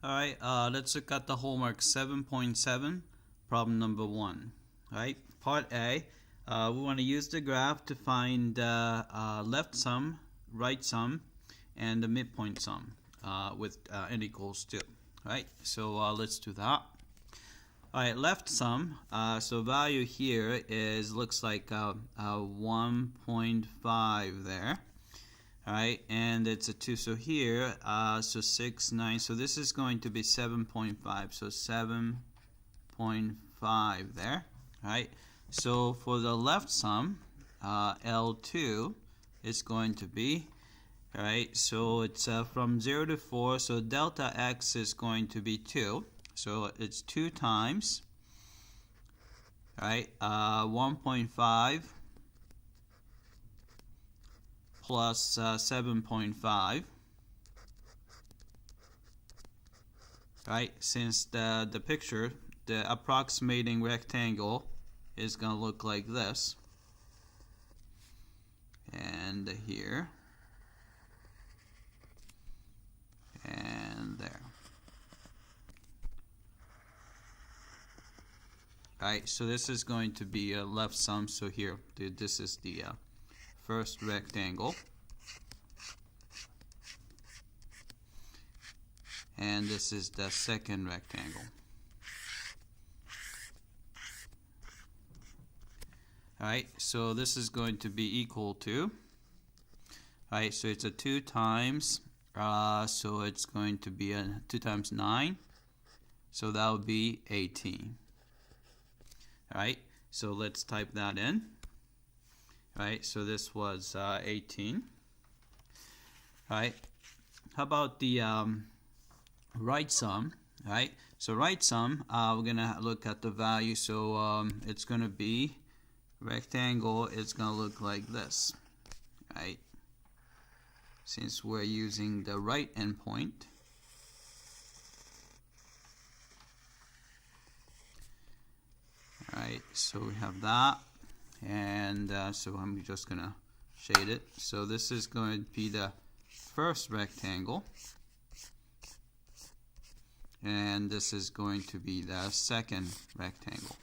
Alright, let's look at the homework 7.7, problem number 1. Alright, part A, we want to use the graph to find left sum, right sum, and the midpoint sum with n equals 2. Alright, so let's do that. Alright, left sum, so value here is looks like 1.5 there. Alright, and it's a 2, so here, so 6, 9, so this is going to be 7.5, so 7.5 there. Alright, so for the left sum, L2 is going to be, alright, so it's from 0 to 4, so delta x is going to be 2, so it's 2 times, alright, 1.5 plus 7.5, right? Since the picture, the approximating rectangle is going to look like this, and here, and there. Right, so this is going to be a left sum, so here, this is the first rectangle, and this is the second rectangle. Alright, so this is going to be equal to, alright, so it's a 2 times, so it's going to be a 2 times 9, so that would be 18. Alright, so let's type that in. Right, so this was 18. Right, how about the right sum? Right, so right sum, we're gonna look at the value. So it's gonna be rectangle. It's gonna look like this. Right, since we're using the right endpoint. Right, so we have that. And so I'm just gonna shade it. So this is going to be the first rectangle, and this is going to be the second rectangle.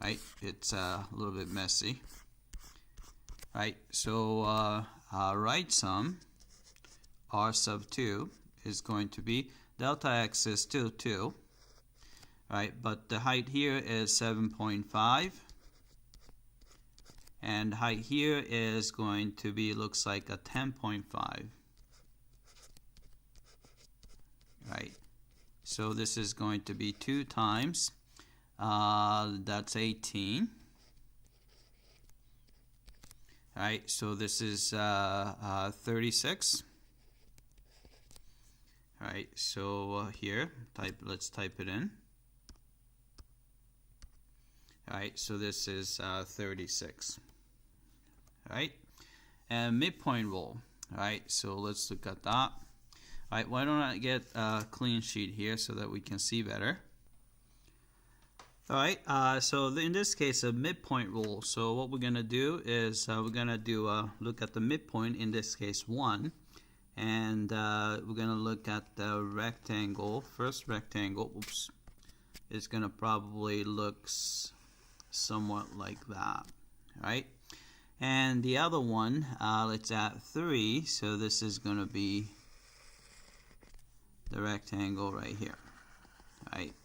Right, it's a little bit messy. Right, so right sum r sub 2 is going to be delta x is still 2. Right, but the height here is 7.5. And height here is going to be, looks like a 10.5. Right. So this is going to be 2 times, that's 18. Right. So this is 36. Right. So here, let's type it in. Alright, so this is 36. Alright, and midpoint rule. Alright, so let's look at that. Alright, why don't I get a clean sheet here so that we can see better. Alright, so in this case, a midpoint rule. So what we're going to do is we're going to do look at the midpoint, in this case 1. And we're going to look at the rectangle, first rectangle. Oops, it's going to probably look somewhat like that, right? And the other one, let's add 3, so this is going to be the rectangle right here, right?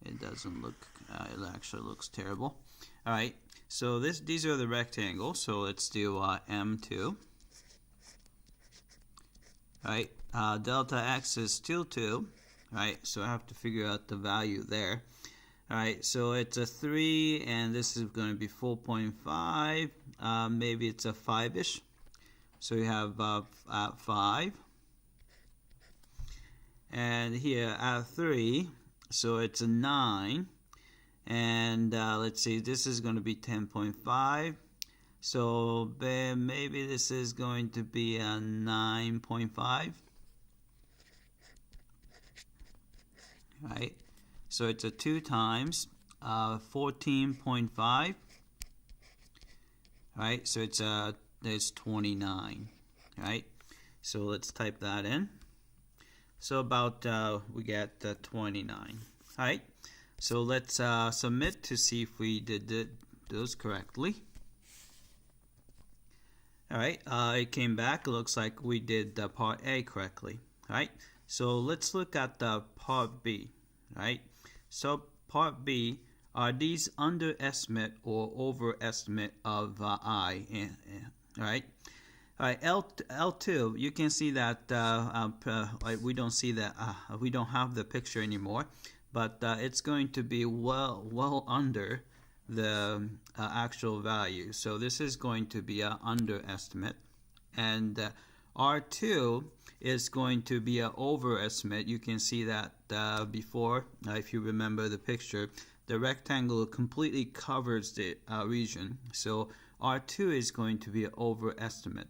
It doesn't look, it actually looks terrible. All right, so these are the rectangles, so let's do M2. All right, delta x is still 2, right? So I have to figure out the value there. Alright, so it's a 3, and this is going to be 4.5. Maybe it's a 5-ish. So you have 5. And here at 3, so it's a 9. And let's see, this is going to be 10.5. So maybe this is going to be a 9.5. Right. So it's a 2 times 14.5. Right, so it's 29. Right, so let's type that in. So about we get 29. Alright, so let's submit to see if we did those correctly. Alright, it came back. It looks like we did the part A correctly. Alright, so let's look at the part B. Right, so part B, are these underestimate or overestimate of I? Right. Alright, L2, you can see that we don't see that, we don't have the picture anymore, but it's going to be well under the actual value. So this is going to be an underestimate, and R2 is going to be an overestimate. You can see that before, if you remember the picture, the rectangle completely covers the region. So R2 is going to be an overestimate.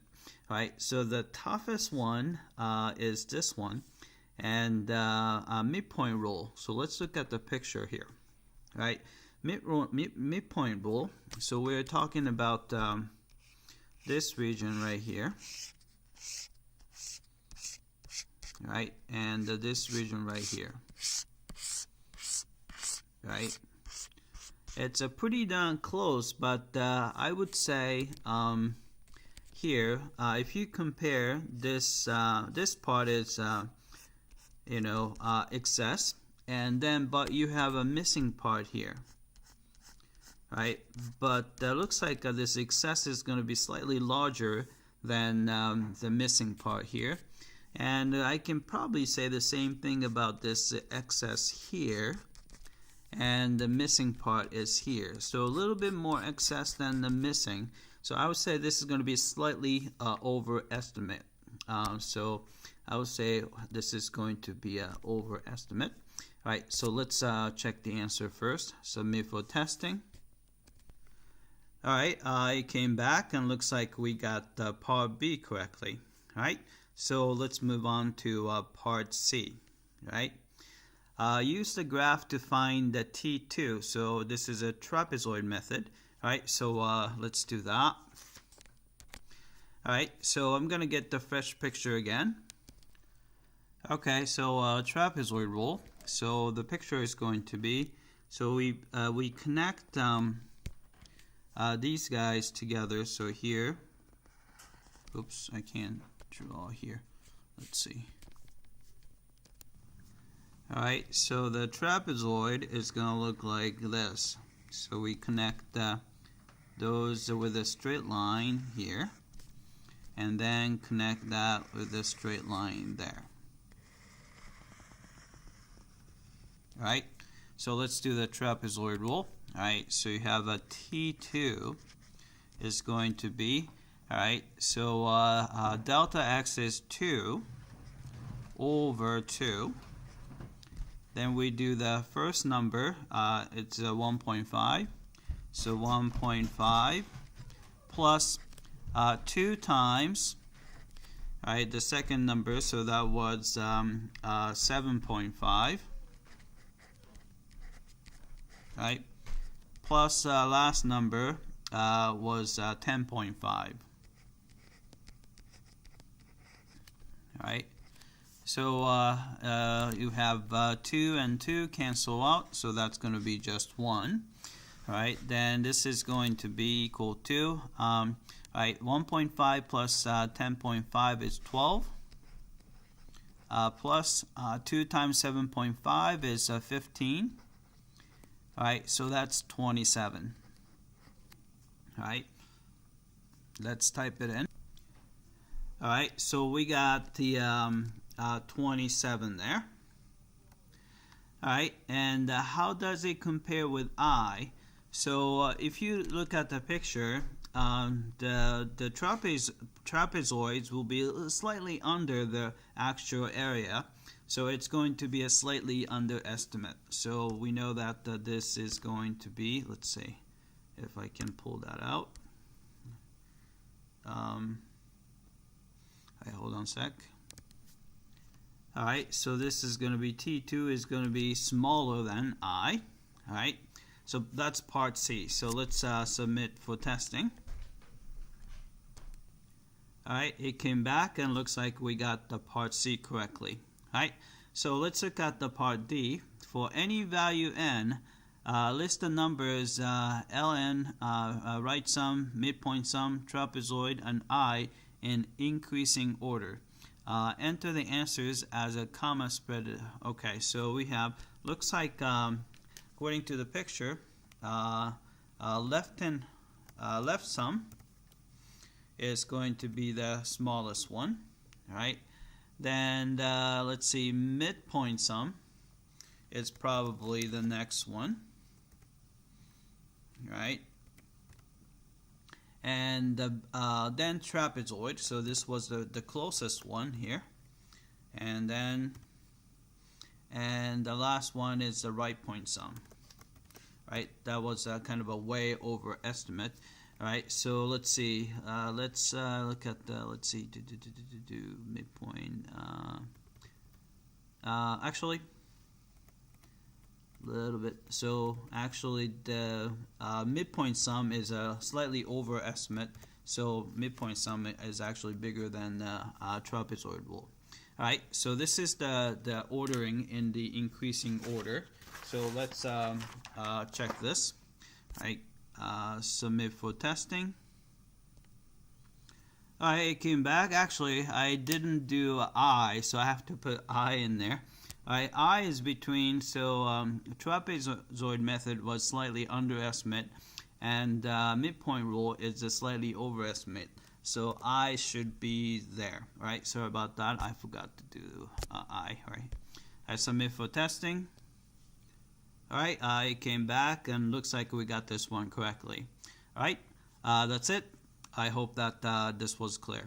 Right, so the toughest one is this one, and midpoint rule. So let's look at the picture here. Right, midpoint rule. So we're talking about this region right here. Right, and this region right here. Right, it's a pretty darn close, but I would say here, if you compare this, this part is excess, and then but you have a missing part here. Right, but looks like this excess is going to be slightly larger than the missing part here. And I can probably say the same thing about this excess here, and the missing part is here. So a little bit more excess than the missing. So I would say this is going to be slightly overestimate. So I would say this is going to be an overestimate. All right, so let's check the answer first. Submit for testing. All right, it came back and looks like we got part B correctly. All right. So let's move on to part C, right? Use the graph to find the T2. So this is a trapezoid method, right? So let's do that. All right, so I'm going to get the fresh picture again. Okay, so trapezoid rule. So the picture is going to be, so we connect these guys together. So here, oops, I can't draw here. Let's see. Alright, so the trapezoid is going to look like this. So we connect those with a straight line here, and then connect that with a straight line there. Alright, so let's do the trapezoid rule. Alright, so you have a T2 is going to be, alright, so delta x is 2 over 2. Then we do the first number, it's 1.5. So 1.5 plus 2 times, alright, the second number, so that was 7.5. Right, plus last number was 10.5. Right, so you have 2 and 2 cancel out, so that's going to be just 1. Right, then this is going to be equal to right, 1.5 plus 10.5 is 12. Plus 2 times 7.5 is 15. Alright, so that's 27. Alright, let's type it in. Alright, so we got the 27 there. Alright, and how does it compare with I? So if you look at the picture, the trapezoids will be slightly under the actual area. So it's going to be a slightly underestimate. So we know that this is going to be, let's see if I can pull that out. Hold on a sec. Alright, so this is going to be T2 is going to be smaller than I. Alright, so that's part C. So let's submit for testing. Alright, it came back and looks like we got the part C correctly. Right? So let's look at the part D. For any value n, list the numbers ln, right sum, midpoint sum, trapezoid, and I in increasing order. Enter the answers as a comma spread. Okay, so we have, looks like according to the picture, left sum is going to be the smallest one, right? Then let's see, midpoint sum is probably the next one, right? And then trapezoid, so this was the closest one here, and the last one is the right point sum, right? That was kind of a way over estimate. All right, so let's see. Let's look at the, let's see, midpoint. Actually, a little bit. So actually, the midpoint sum is a slightly overestimate. So midpoint sum is actually bigger than the trapezoid rule. All right, so this is the ordering in the increasing order. So let's check this. All right. Submit for testing. Alright, it came back. Actually, I didn't do I, so I have to put I in there. Alright, I is between, so trapezoid method was slightly underestimate, and midpoint rule is a slightly overestimate. So I should be there. Right? Sorry about that. I forgot to do I. Right? I submit for testing. Alright, it came back and looks like we got this one correctly. Alright, that's it. I hope that this was clear.